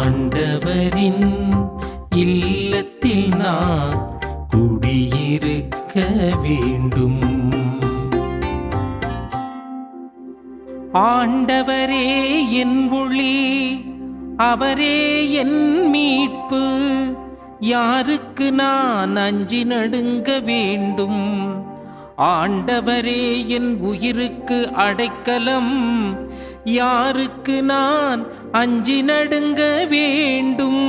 ஆண்டவரின் இல்லத்தில் நான் குடியிருக்க வேண்டும். ஆண்டவரே என் ஒளி, அவரே என் மீட்பு. யாருக்கு நான் அஞ்சி நடுங்க வேண்டும்? ஆண்டவரே என் உயிருக்கு அடைக்கலம். யாருக்கு நான் அஞ்சி நடுங்க வேண்டும்?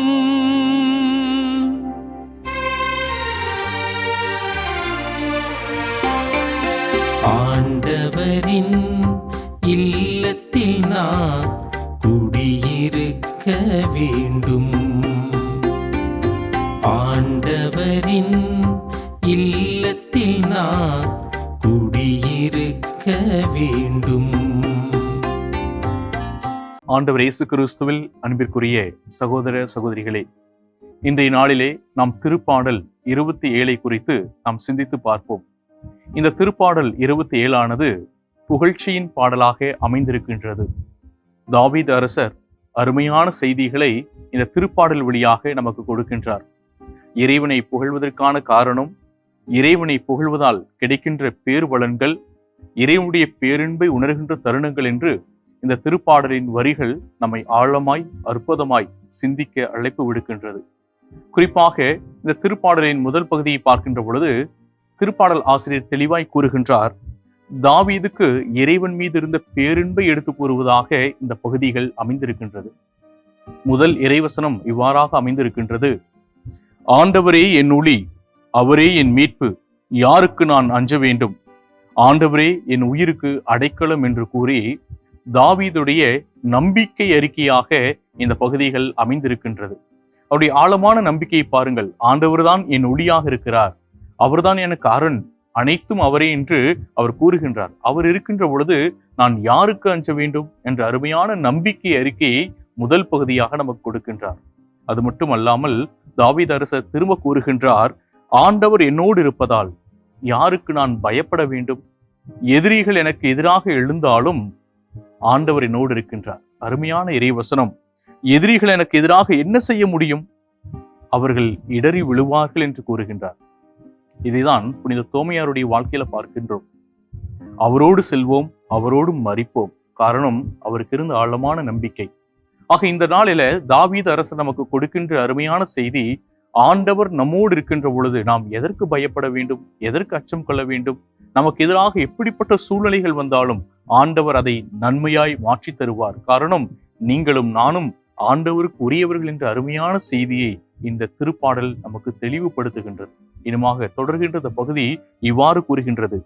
ஆண்டவரின் இல்லத்தில் நான் குடியிருக்க வேண்டும். ஆண்டவரின் இல்லத்தில் நான் குடியிருக்க வேண்டும். ஆண்டவர் இயேசு கிறிஸ்துவில் அன்பிற்குரிய சகோதர சகோதரிகளே, இன்றைய நாளிலே நாம் திருப்பாடல் 27 குறித்து நாம் சிந்தித்து பார்ப்போம். இந்த திருப்பாடல் 27 புகழ்ச்சியின் பாடலாக அமைந்திருக்கின்றது. தாவீது அரசர் அருமையான செய்திகளை இந்த திருப்பாடல் வழியாக நமக்கு கொடுக்கின்றார். இறைவனை புகழ்வதற்கான காரணம், இறைவனை புகழ்வதால் கிடைக்கின்ற பேர்வலன்கள், இறைவனுடைய பேரின்பை உணர்கின்ற தருணங்கள் என்று இந்த திருப்பாடலின் வரிகள் நம்மை ஆழமாய் அற்புதமாய் சிந்திக்க அழைப்பு விடுக்கின்றது. குறிப்பாக இந்த திருப்பாடலின் முதல் பகுதியை பார்க்கின்ற பொழுது திருப்பாடல் ஆசிரியர் தெளிவாய் கூறுகின்றார், தாவீதுக்கு இறைவன் மீது இருந்த பேரின்பை எடுத்து கூறுவதாக இந்த பகுதிகள் அமைந்திருக்கின்றது. முதல் இறைவசனம் இவ்வாறாக அமைந்திருக்கின்றது: ஆண்டவரே என் ஒளி, அவரே என் மீட்பு. யாருக்கு நான் அஞ்ச வேண்டும்? ஆண்டவரே என் உயிருக்கு அடைக்கலம் என்று கூறி தாவீதுடைய நம்பிக்கை அறிக்கையாக இந்த பகுதிகள் அமைந்திருக்கின்றது. அவருடைய ஆழமான நம்பிக்கையை பாருங்கள். ஆண்டவர்தான் என் ஒளியாக இருக்கிறார், அவர்தான் எனக்கு அரண், அனைத்தும் அவரே என்று அவர் கூறுகின்றார். அவர் இருக்கின்ற பொழுது நான் யாருக்கு அஞ்ச வேண்டும் என்ற அருமையான நம்பிக்கை அறிக்கையை முதல் பகுதியாக நமக்கு கொடுக்கின்றார். அது மட்டுமல்லாமல் தாவீது அரசர் திரும்ப கூறுகின்றார், ஆண்டவர் என்னோடு இருப்பதால் யாருக்கு நான் பயப்பட வேண்டும்? எதிரிகள் எனக்கு எதிராக எழுந்தாலும் ஆண்டவர் என்னோடு இருக்கின்றார். அருமையான இறைவசனம். எதிரிகள் எனக்கு எதிராக என்ன செய்ய முடியும்? அவர்கள் இடறி விழுவார்கள் என்று கூறுகின்றார். இதைதான் புனித தோமையாருடைய வாழ்க்கையில பார்க்கின்றோம். அவரோடு செல்வோம், அவரோடு மரிப்போம். காரணம், அவருக்கு இருந்த ஆழமான நம்பிக்கை. ஆக இந்த நாளில தாவீது அரசர் நமக்கு கொடுக்கின்ற அருமையான செய்தி, ஆண்டவர் நம்மோடு இருக்கின்ற பொழுது நாம் எதற்கு பயப்பட வேண்டும்? எதற்கு அச்சம் கொள்ள வேண்டும்? நமக்கு எதிராக எப்படிப்பட்ட சூழ்நிலைகள் வந்தாலும் ஆண்டவர் அதை நன்மையாய் மாற்றி தருவார். காரணம், நீங்களும் நானும் ஆண்டவருக்கு உரியவர்கள் என்ற அருமையான செய்தியை இந்த திருப்பாடல் நமக்கு தெளிவுபடுத்துகின்றது. இனமாக தொடர்கின்ற பகுதி இவ்வாறு கூறுகின்றது: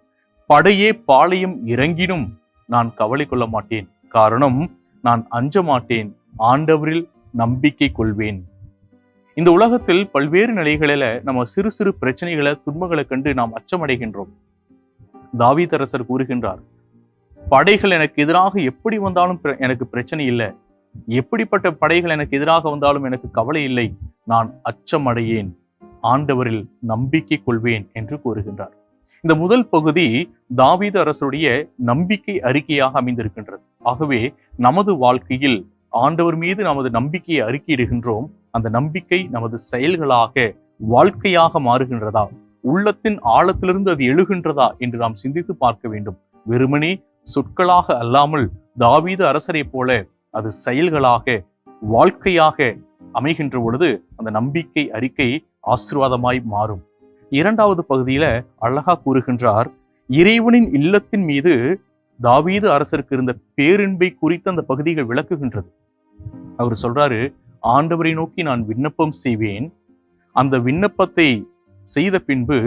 படையே பாளையம் இறங்கினும் நான் கவலை கொள்ள மாட்டேன். காரணம், நான் அஞ்ச மாட்டேன், ஆண்டவரில் நம்பிக்கை கொள்வேன். இந்த உலகத்தில் பல்வேறு நிலைகளில நம்ம சிறு சிறு பிரச்சனைகளை, துன்பங்களை கண்டு நாம் அச்சமடைகின்றோம். தாவீது அரசர் கூறுகின்றார், படைகள் எனக்கு எதிராக எப்படி வந்தாலும் எனக்கு பிரச்சனை இல்லை, எப்படிப்பட்ட படைகள் எனக்கு எதிராக வந்தாலும் எனக்கு கவலை இல்லை, நான் அச்சமடையேன், ஆண்டவரில் நம்பிக்கை கொள்வேன் என்று கூறுகின்றார். இந்த முதல் பகுதி தாவீது அரசுடைய நம்பிக்கை அறிக்கையாக அமைந்திருக்கின்றது. ஆகவே நமது வாழ்க்கையில் ஆண்டவர் மீது நமது நம்பிக்கையை அறிக்கையிடுகின்றோம். அந்த நம்பிக்கை நமது செயல்களாக, வாழ்க்கையாக மாறுகின்றதா? உள்ளத்தின் ஆழத்திலிருந்து அது எழுகின்றதா என்று நாம் சிந்தித்து பார்க்க வேண்டும். வெறுமனே சொற்களாக அல்லாமல் தாவீது அரசரை போல அது செயல்களாக, வாழ்க்கையாக அமைகின்ற பொழுது அந்த நம்பிக்கை அறிக்கை ஆசீர்வாதமாய் மாறும். இரண்டாவது பகுதியில அழகா கூறுகின்றார், இறைவனின் இல்லத்தின் மீது தாவீது அரசருக்கு இருந்த பேரின்பை குறித்து அந்த பகுதிகள் விளக்குகின்றது. அவர் சொல்றாரு, ஆண்டவரை நோக்கி நான் விண்ணப்பம் செய்வேன், அந்த விண்ணப்பத்தை செய்த பின்பு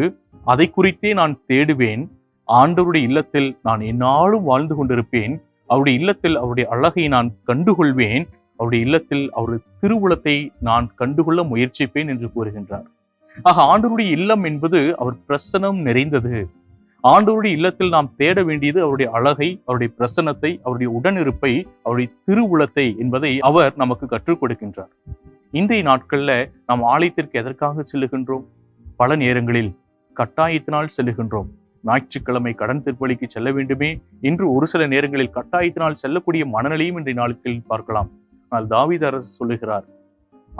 அதை குறித்தே நான் தேடுவேன், ஆண்டவருடைய இல்லத்தில் நான் எந்நாளும் வாழ்ந்து கொண்டிருப்பேன், அவருடைய இல்லத்தில் அவருடைய அழகை நான் கண்டுகொள்வேன், அவருடைய இல்லத்தில் அவருடைய திருவுளத்தை நான் கண்டுகொள்ள முயற்சிப்பேன் என்று கூறுகின்றார். ஆக ஆண்டவருடைய இல்லம் என்பது அவர் பிரசன்னம் நிறைந்தது. ஆண்டவருடைய இல்லத்தில் நாம் தேட வேண்டியது அவருடைய அழகை, அவருடைய பிரசன்னத்தை, அவருடைய உடனிருப்பை, அவருடைய திருவுளத்தை என்பதை அவர் நமக்கு கற்றுக் கொடுக்கின்றார். இன்றைய நாட்கள்ல நாம் ஆலயத்திற்கு எதற்காக செல்லுகின்றோம்? பல நேரங்களில் கட்டாயத்தினால் செல்லுகின்றோம். ஞாயிற்றுக்கிழமை கடன் திருப்பலிக்கு செல்ல வேண்டுமே என்று ஒரு சில நேரங்களில் கட்டாயத்தினால் செல்லக்கூடிய மனநிலையும் இன்றைய நாட்களில் பார்க்கலாம். ஆனால் தாவீது அரசர் சொல்லுகிறார்,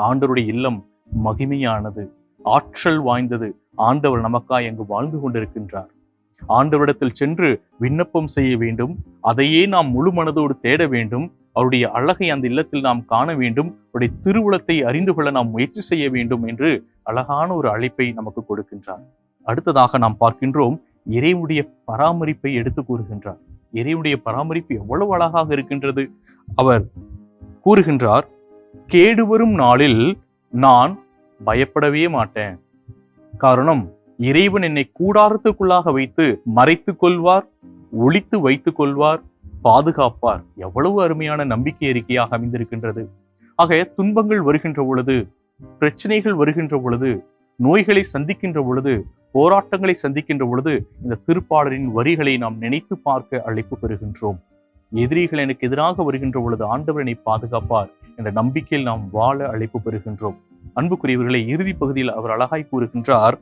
ஆண்டவருடைய இல்லம் மகிமையானது, ஆற்றல் வாய்ந்தது. ஆண்டவர் நமக்காய் அங்கு வாழ்ந்து கொண்டிருக்கின்றார். ஆண்டவரிடத்தில் சென்று விண்ணப்பம் செய்ய வேண்டும். அதையே நாம் முழு மனதோடு தேட வேண்டும். அவருடைய அழகை அந்த இல்லத்தில் நாம் காண வேண்டும். அவருடைய திருவுளத்தை அறிந்து கொள்ள நாம் முயற்சி செய்ய வேண்டும் என்று அழகான ஒரு அழைப்பை நமக்கு கொடுக்கின்றார். அடுத்ததாக நாம் பார்க்கின்றோம், இறைவனுடைய பராமரிப்பை எடுத்து கூறுகின்றார். இறைவனுடைய பராமரிப்பு எவ்வளவு அழகாக இருக்கின்றது. அவர் கூறுகின்றார், கேடு வரும் நாளில் நான் பயப்படவே மாட்டேன். காரணம், இறைவன் என்னை கூடாரத்துக்குள்ளாக வைத்து மறைத்துக் கொள்வார், ஒளித்து வைத்துக் கொள்வார், பாதுகாப்பார். எவ்வளவு அருமையான நம்பிக்கை அறிக்கையாக அமைந்திருக்கின்றது. ஆக துன்பங்கள் வருகின்ற பொழுது, பிரச்சனைகள் வருகின்ற பொழுது, நோய்களை சந்திக்கின்ற பொழுது, போராட்டங்களை சந்திக்கின்ற பொழுது இந்த திருப்பாடலின் வரிகளை நாம் நினைத்து பார்க்க அழைப்பு பெறுகின்றோம். எதிரிகள் எனக்கு எதிராக வருகின்ற பொழுது ஆண்டவர் என்னை பாதுகாப்பார் என்ற நம்பிக்கையில் நாம் வாழ அழைப்பு பெறுகின்றோம். அன்புக்குரியவர்களை, இறுதி பகுதியில் அவர் அழகாய் கூறுகின்றார்,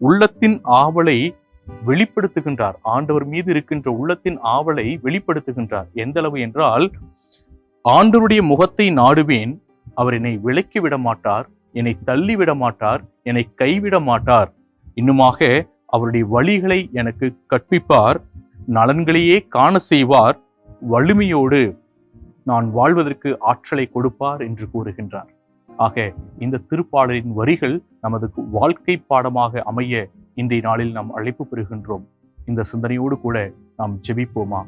உள்ளத்தின் ஆவலை வெளிப்படுத்துகின்றார். ஆண்டவர் மீது இருக்கின்ற உள்ளத்தின் ஆவலை வெளிப்படுத்துகின்றார். எந்த அளவு என்றால், ஆண்டவருடைய முகத்தை நாடுவேன், அவர் என்னை விலக்கி விட மாட்டார், என்னை தள்ளிவிட மாட்டார், என்னை கைவிட மாட்டார். இன்னுமாக அவருடைய வழிகளை எனக்கு கற்பிப்பார், நலன்களையே காண செய்வார், வலிமையோடு நான் வாழ்வதற்கு ஆற்றலை கொடுப்பார் என்று கூறுகின்றார். ஆக இந்த திருப்பாடலின் வரிகள் நமது வாழ்க்கை பாடமாக அமைய இன்றைய நாளில் நாம் அழைப்பு பெறுகின்றோம். இந்த சிந்தனையோடு கூட நாம் ஜெபிப்போமா?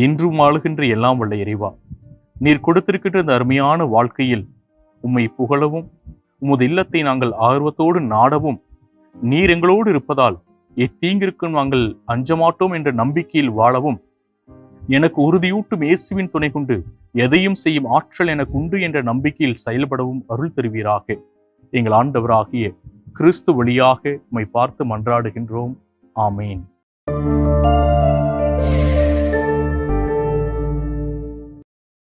என்றும் வாழுகின்ற எல்லாம் வல்ல இறைவா, நீர் கொடுத்திருக்கின்ற இந்த அருமையான வாழ்க்கையில் உம்மை புகழவும், உமது இல்லத்தை நாங்கள் ஆர்வத்தோடு நாடவும், நீர் எங்களோடு இருப்பதால் எத்தீங்கிற்கும் நாங்கள் அஞ்சமாட்டோம் என்ற நம்பிக்கையில் வாழவும், எனக்கு உறுதியூட்டும் இயேசுவின் துணை கொண்டு எதையும் செய்யும் ஆற்றல் எனக்கு உண்டு என்ற நம்பிக்கையில் செயல்படவும் அருள் தருவீராக. எங்கள் ஆண்டவராகிய கிறிஸ்து வழியாக உம்மை பார்த்து மன்றாடுகின்றோம். ஆமேன்.